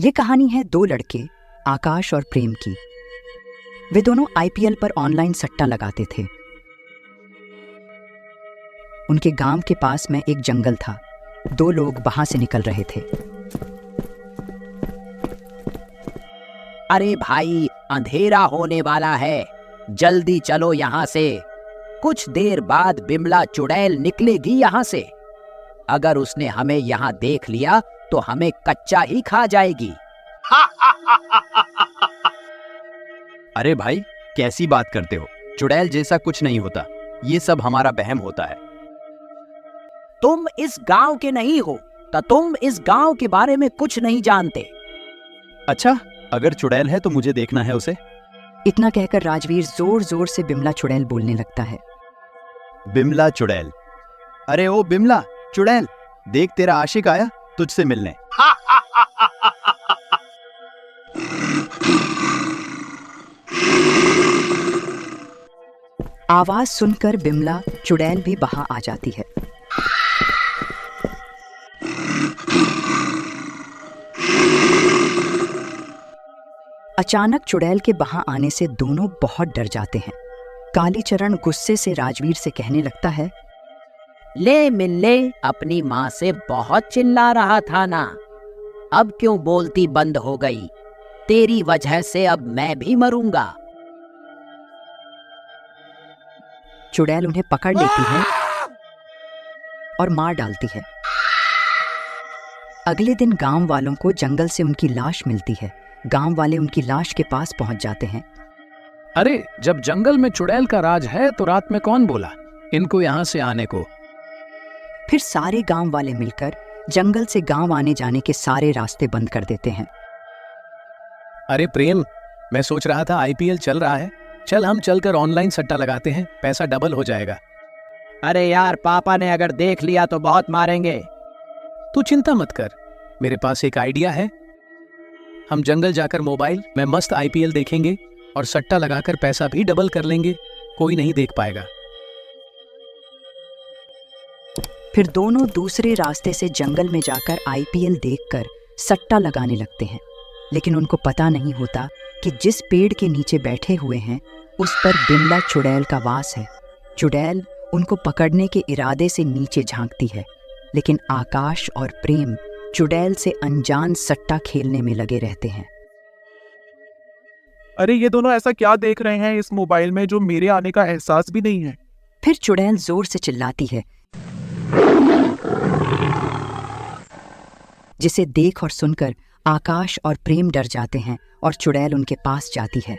ये कहानी है दो लड़के आकाश और प्रेम की। वे दोनों आईपीएल पर ऑनलाइन सट्टा लगाते थे। उनके गांव के पास में एक जंगल था। दो लोग वहां से निकल रहे थे। अरे भाई, अंधेरा होने वाला है, जल्दी चलो यहाँ से। कुछ देर बाद बिमला चुड़ैल निकलेगी यहाँ से। अगर उसने हमें यहाँ देख लिया तो हमें कच्चा ही खा जाएगी। अरे भाई, कैसी बात करते हो? चुड़ैल जैसा कुछ नहीं होता, ये सब हमारा वहम होता है। तुम इस गांव के नहीं हो तो तुम इस गांव के बारे में कुछ नहीं जानते। अच्छा, अगर चुड़ैल है तो मुझे देखना है उसे। इतना कहकर राजवीर जोर जोर से बिमला चुड़ैल बोलने लगता है। बिमला चुड़ैल, अरे ओ बिमला चुड़ैल, देख तेरा आशिक आया तुझसे मिलने। आवाज सुनकर बिमला चुड़ैल भी वहां आ जाती है। अचानक चुड़ैल के वहां आने से दोनों बहुत डर जाते हैं। कालीचरण गुस्से से राजवीर से कहने लगता है, ले मिल्ले, अपनी माँ से बहुत चिल्ला रहा था ना, अब क्यों बोलती बंद हो गई? तेरी वजह से अब मैं भी मरूंगा। चुड़ैल उन्हें पकड़ लेती है और मार डालती है। अगले दिन गांव वालों को जंगल से उनकी लाश मिलती है। गांव वाले उनकी लाश के पास पहुंच जाते हैं। अरे, जब जंगल में चुड़ैल का राज है तो रात में कौन बोला इनको यहाँ से आने को? फिर सारे गांव वाले मिलकर जंगल से गांव आने जाने के सारे रास्ते बंद कर देते हैं। अरे प्रेम, मैं सोच रहा था आईपीएल चल रहा है, चल हम चलकर ऑनलाइन सट्टा लगाते हैं, पैसा डबल हो जाएगा। अरे यार, पापा ने अगर देख लिया तो बहुत मारेंगे। तू चिंता मत कर, मेरे पास एक आइडिया है। हम जंगल जाकर मोबाइल में मस्त आईपीएल देखेंगे और सट्टा लगाकर पैसा भी डबल कर लेंगे, कोई नहीं देख पाएगा। फिर दोनों दूसरे रास्ते से जंगल में जाकर आईपीएल देखकर सट्टा लगाने लगते हैं। लेकिन उनको पता नहीं होता कि जिस पेड़ के नीचे बैठे हुए हैं उस पर बिमला चुड़ैल का वास है। चुड़ैल उनको पकड़ने के इरादे से नीचे झांकती है, लेकिन आकाश और प्रेम चुड़ैल से अनजान सट्टा खेलने में लगे रहते हैं। अरे ये दोनों ऐसा क्या देख रहे हैं इस मोबाइल में जो मेरे आने का एहसास भी नहीं है? फिर चुड़ैल जोर से चिल्लाती है, जिसे देख और सुनकर आकाश और प्रेम डर जाते हैं और चुड़ैल उनके पास जाती है।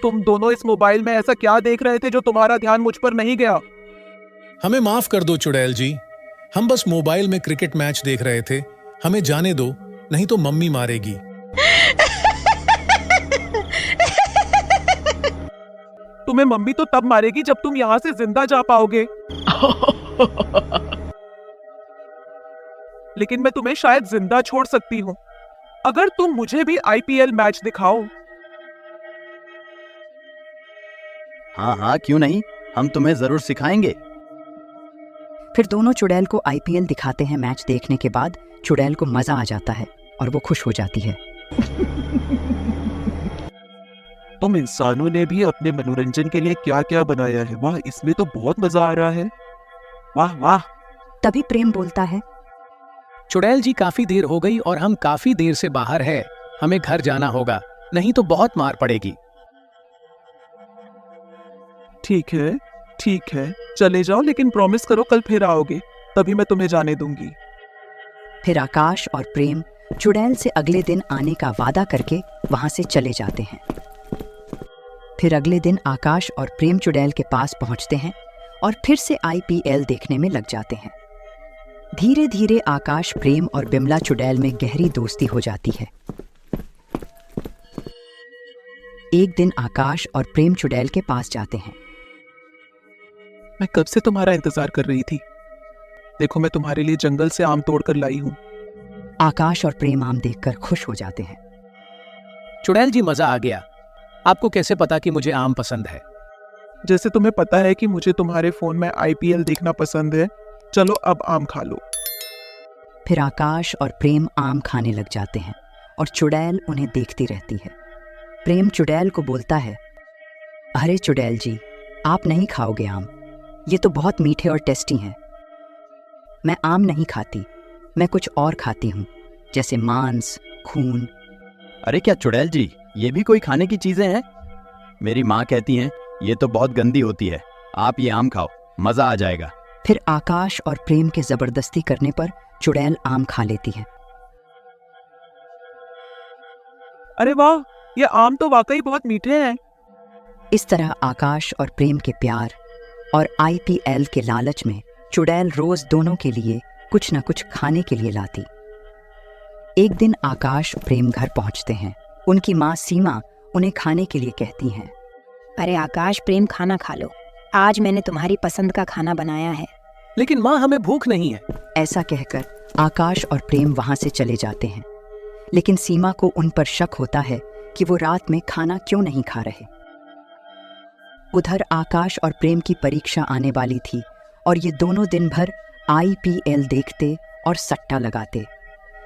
तुम दोनों इस मोबाइल में ऐसा क्या देख रहे थे जो तुम्हारा ध्यान मुझ पर नहीं गया? हमें माफ कर दो चुड़ैल जी, हम बस मोबाइल में क्रिकेट मैच देख रहे थे, हमें जाने दो, नहीं तो मम्मी मारेगी। तुम्हें मम्मी तो तब मारेगी जब तुम यहाँ से जिंदा जा पाओगे। लेकिन मैं तुम्हें शायद जिंदा छोड़ सकती हूँ अगर तुम मुझे भी आईपीएल मैच दिखाओ। हाँ हाँ, क्यों नहीं, हम तुम्हें जरूर सिखाएंगे। फिर दोनों चुड़ैल को आईपीएल दिखाते हैं। मैच देखने के बाद चुड़ैल को मजा आ जाता है और वो खुश हो जाती है। तुम इंसानों ने भी अपने मनोरंजन के लिए क्या क्या बनाया है, वाह, इसमें तो बहुत मजा आ रहा है, वाह वाह। तभी प्रेम बोलता है, चुड़ैल जी, काफी देर हो गई और हम काफी देर से बाहर है, हमें घर जाना होगा, नहीं तो बहुत मार पड़ेगी। ठीक है, चले जाओ, लेकिन प्रॉमिस करो कल फिर आओगे, तभी मैं तुम्हें जाने दूंगी। फिर आकाश और प्रेम चुड़ैल से अगले दिन आने का वादा करके वहां से चले जाते हैं। फिर अगले दिन आकाश और प्रेम चुड़ैल के पास पहुंचते हैं और फिर से आईपीएल देखने में लग जाते हैं। धीरे धीरे आकाश, प्रेम और बिमला चुड़ैल में गहरी दोस्ती हो जाती है। एक दिन आकाश और प्रेम चुड़ैल के पास जाते हैं। मैं कब से तुम्हारा इंतजार कर रही थी, देखो मैं तुम्हारे लिए जंगल से आम तोड़कर लाई हूँ। आकाश और प्रेम आम देखकर खुश हो जाते हैं। चुड़ैल जी, मजा आ गया। आपको कैसे पता कि मुझे आम पसंद है? जैसे तुम्हें पता है कि मुझे तुम्हारे फोन में आईपीएल देखना पसंद है, चलो अब आम खा लो। फिर आकाश और प्रेम आम खाने लग जाते हैं और चुड़ैल उन्हें देखती रहती है। प्रेम चुड़ैल को बोलता है, अरे चुड़ैल जी, आप नहीं खाओगे आम, ये तो बहुत मीठे और टेस्टी हैं। मैं आम नहीं खाती, मैं कुछ और खाती हूँ, जैसे मांस, खून। अरे क्या चुड़ैल जी, ये भी कोई खाने की चीजें हैं? मेरी माँ कहती हैं ये तो बहुत गंदी होती है, आप ये आम खाओ, मजा आ जाएगा। फिर आकाश और प्रेम के जबरदस्ती करने पर चुड़ैल आम खा लेती है। अरे वाह, ये आम तो वाकई बहुत मीठे हैं। इस तरह आकाश और प्रेम के प्यार और IPL के लालच में चुड़ैल रोज दोनों के लिए कुछ न कुछ खाने के लिए लाती। एक दिन आकाश प्रेम घर पहुंचते हैं। उनकी माँ सीमा उन्हें खाने के लिए कहती हैं, अरे आकाश, प्रेम, खाना खा लो, आज मैंने तुम्हारी पसंद का खाना बनाया है। लेकिन माँ, हमें भूख नहीं है। ऐसा कहकर आकाश और प्रेम वहां से चले जाते हैं। लेकिन सीमा को उन पर शक होता है कि वो रात में खाना क्यों नहीं खा रहे। उधर आकाश और प्रेम की परीक्षा आने वाली थी और ये दोनों दिन भर IPL देखते और सट्टा लगाते,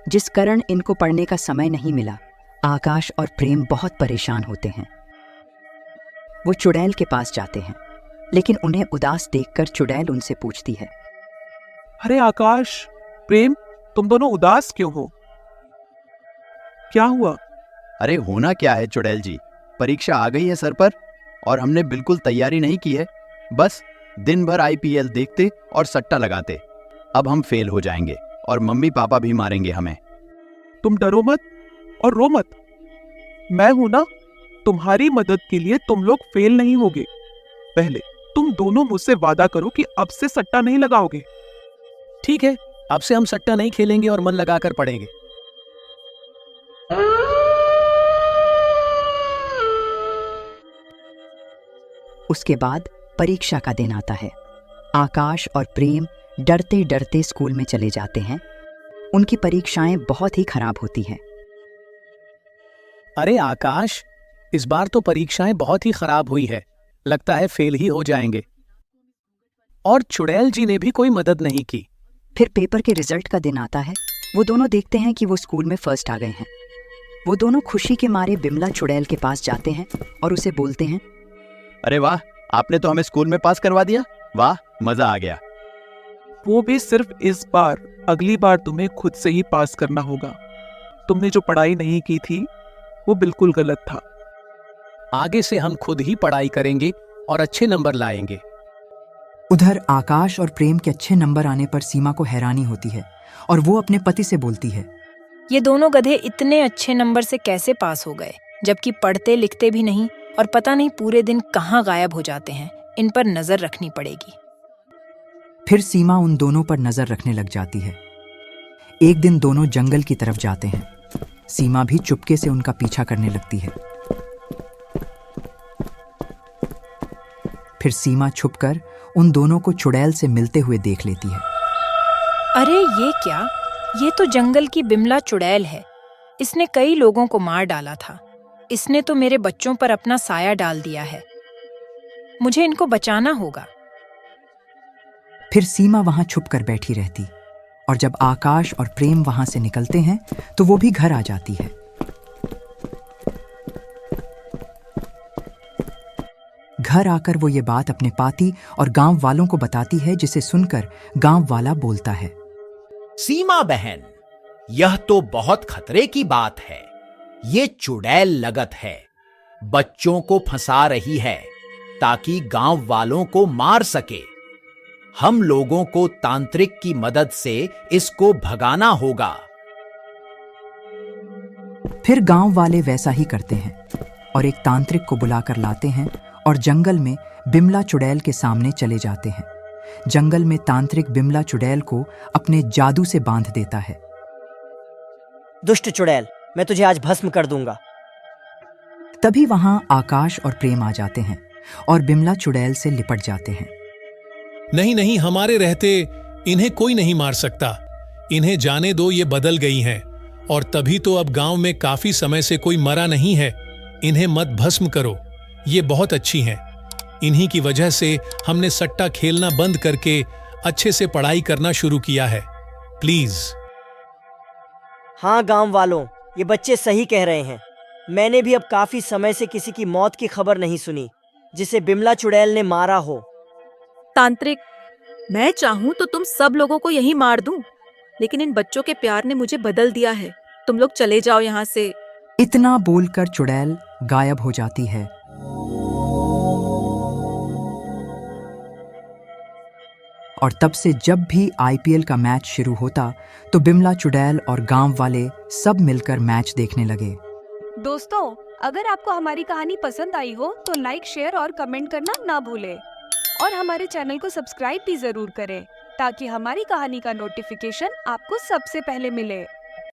जिस कारण इनको पढ़ने का समय नहीं मिला। आकाश और प्रेम बहुत परेशान होते हैं। वो चुड़ैल के पास जाते हैं, लेकिन उन्हें उदास देखकर चुड़ैल उनसे पूछती है, अरे आकाश, प्रेम, तुम दोनों उदास क्यों हो? क्या हुआ? अरे होना क्या है चुड़ैल जी, परीक्षा आ गई है सर पर और हमने बिल्कुल तैयारी नहीं की है। बस दिन भर IPL देखते और सट्टा लगाते। अब हम फेल हो जाएंगे और मम्मी पापा भी मारेंगे हमें। तुम डरो मत और रो मत, मैं हूं ना, तुम्हारी मदद के लिए। तुम लोग फेल नहीं होगे। पहले तुम दोनों मुझसे वादा करो कि अब से सट्टा नहीं लगाओगे। ठीक है, अब से हम सट्टा नहीं खेलेंगे और मन लगाकर पढ़ेंगे। उसके बाद परीक्षा का दिन आता है। आकाश और प्रेम डरते डरते स्कूल में चले जाते हैं। उनकी परीक्षाएं बहुत ही खराब होती हैं। अरे आकाश, इस बार तो परीक्षाएं बहुत ही खराब हुई है, लगता है फेल ही हो जाएंगे। और चुड़ैल जी ने भी कोई मदद नहीं की। फिर पेपर के रिजल्ट का दिन आता है। वो दोनों देखते हैं कि वो स्कूल में फर्स्ट आ गए हैं। वो दोनों खुशी के मारे बिमला चुड़ैल के पास जाते हैं और उसे बोलते हैं, अरे वाह, आपने तो हमें स्कूल में पास करवा दिया, वाह, मजा आ गया। वो भी सिर्फ इस बार, अगली बार तुम्हें खुद से ही पास करना होगा। तुमने जो पढ़ाई नहीं की थी वो बिल्कुल गलत था। आगे से हम खुद ही पढ़ाई करेंगे और अच्छे नंबर लाएंगे। उधर आकाश और प्रेम के अच्छे नंबर आने पर सीमा को हैरानी होती है और वो अपने पति से बोलती है, ये दोनों गधे इतने अच्छे नंबर से कैसे पास हो गए, जबकि पढ़ते लिखते भी नहीं और पता नहीं पूरे दिन कहाँ गायब हो जाते हैं। इन पर नजर रखनी पड़ेगी। फिर सीमा उन दोनों पर नजर रखने लग जाती है। एक दिन दोनों जंगल की तरफ जाते हैं। सीमा भी चुपके से उनका पीछा करने लगती है। फिर सीमा छुपकर उन दोनों को चुड़ैल से मिलते हुए देख लेती है। अरे ये क्या, ये तो जंगल की बिमला चुड़ैल है। इसने कई लोगों को मार डाला था। इसने तो मेरे बच्चों पर अपना साया डाल दिया है। मुझे इनको बचाना होगा। फिर सीमा वहां छुपकर बैठी रहती और जब आकाश और प्रेम वहां से निकलते हैं तो वो भी घर आ जाती है। घर आकर वो ये बात अपने पाती और गांव वालों को बताती है, जिसे सुनकर गांव वाला बोलता है, सीमा बहन, यह तो बहुत खतरे की बात है। ये चुड़ैल लगत है, बच्चों को फंसा रही है ताकि गांव वालों को मार सके। हम लोगों को तांत्रिक की मदद से इसको भगाना होगा। फिर गांव वाले वैसा ही करते हैं और एक तांत्रिक को बुलाकर लाते हैं और जंगल में बिमला चुड़ैल के सामने चले जाते हैं। जंगल में तांत्रिक बिमला चुड़ैल को अपने जादू से बांध देता है। दुष्ट चुड़ैल, मैं तुझे आज भस्म कर दूंगा। तभी वहां आकाश और प्रेम आ जाते हैं और बिमला चुड़ैल से लिपट जाते हैं। नहीं नहीं, हमारे रहते इन्हें कोई नहीं मार सकता। इन्हें जाने दो, ये बदल गई हैं और तभी तो अब गांव में काफी समय से कोई मरा नहीं है। इन्हें मत भस्म करो, ये बहुत अच्छी हैं। इन्हीं की वजह से हमने सट्टा खेलना बंद करके अच्छे से पढ़ाई करना शुरू किया है। प्लीज। हाँ गांव वालों, ये बच्चे सही कह रहे हैं। मैंने भी अब काफी समय से किसी की मौत की खबर नहीं सुनी जिसे बिमला चुड़ैल ने मारा हो। तांत्रिक, मैं चाहूँ तो तुम सब लोगों को यहीं मार दूं, लेकिन इन बच्चों के प्यार ने मुझे बदल दिया है। तुम लोग चले जाओ यहाँ से। इतना बोलकर चुड़ैल गायब हो जाती है। और तब से जब भी आईपीएल का मैच शुरू होता तो बिमला चुड़ैल और गांव वाले सब मिलकर मैच देखने लगे। दोस्तों, अगर आपको हमारी कहानी पसंद आई हो तो लाइक, शेयर और कमेंट करना ना भूलें और हमारे चैनल को सब्सक्राइब भी जरूर करें ताकि हमारी कहानी का नोटिफिकेशन आपको सबसे पहले मिले।